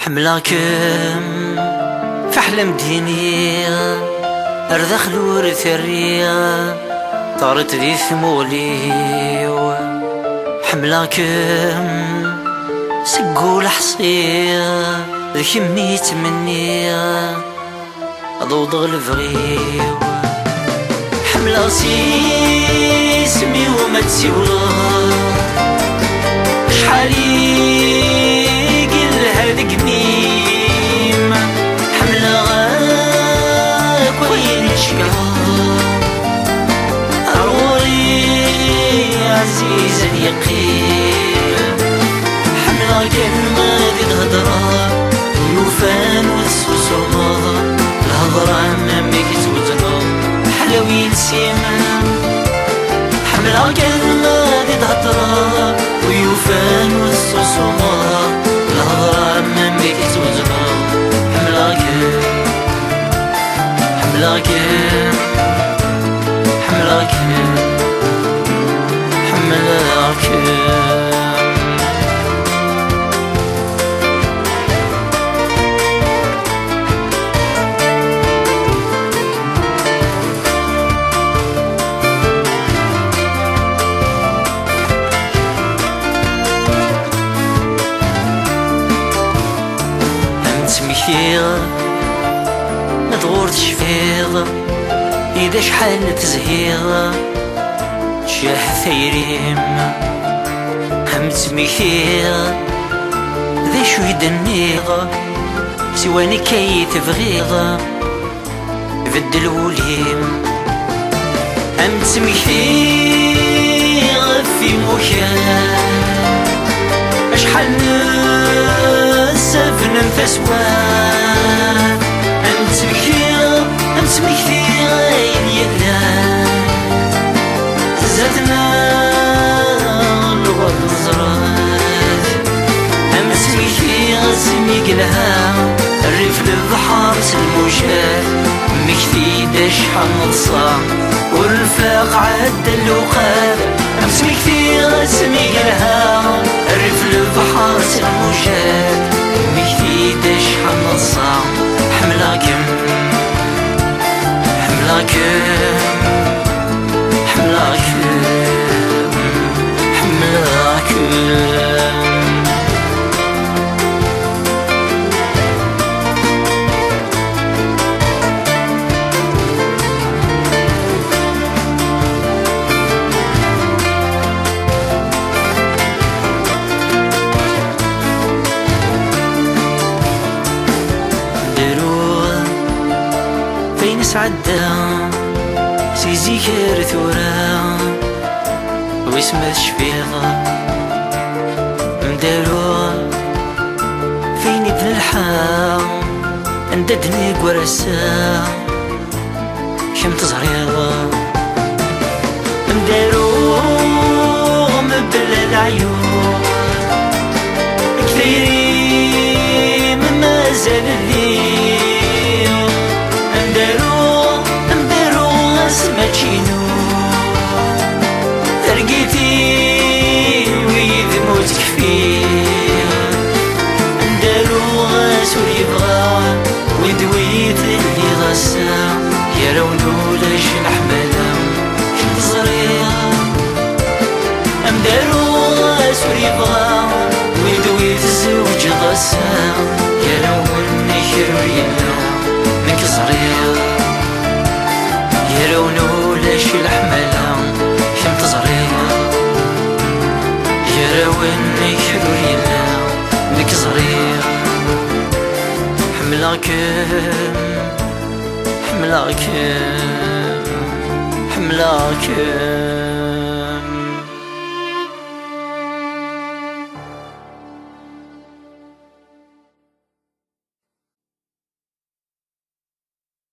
حملاكم فحلم ديني أرذخ لور ثريا طارت ذي ثمولي حملاكم سقول حصيا ذي ميت مني أضوض غلفغي حملا سيسمي وما تسيولا شحالي قل هذا قميم حملا غاك وين شكا أروري عزيز اليقين حملا كلمة ذي الهضرة يوفان والسوسوما الهضرة أمامك توزنو حلوين سيما حملا كلمة ذي الهضرة ويوفان والسوسوما الهضرة أمامك توزنو حملاكم حملاكم حملاكم حملاكم مدغور تشفيض إذا شحال تزهيض شاح ثيريم همت ميخيض ذا شو يدنيض سواني كي تبغيض بدل وليم همت ميخيض في مكان أشحال نسف ننفس وان أنت مكثير يلا زادنا الوضع الزراد أمس مكثير سميك لها الريف للبحر سلموشات مكثي دشحال نصام والرفاق عد اللوقات أمس مكثير سميك لها الريف للبحر سلموشات مكثي دشحال نصام حملاكم حملاكم حملاكم حملاكم عدا سيزي كير ثورا واسمه شفيغة مداروا فيني ابن الحام انددني قرسا شمت صغيرة مداروا مبلا العيون كثيري مما زال الليل سماتشينو ترقيتي ويد موتك فيه ندارو غاسول يبغى ويدويت اللي غسا يراونو لاش الحمالة كنت صغيرة ندارو غاسول يبغى ويدويت الزوج غسا يراوني خير يلا منك صغيرة يراونو لاش الحمالة كنت صغيرة يراوني خير يلا منك صغيرة حملاكم حملاكم حملاكم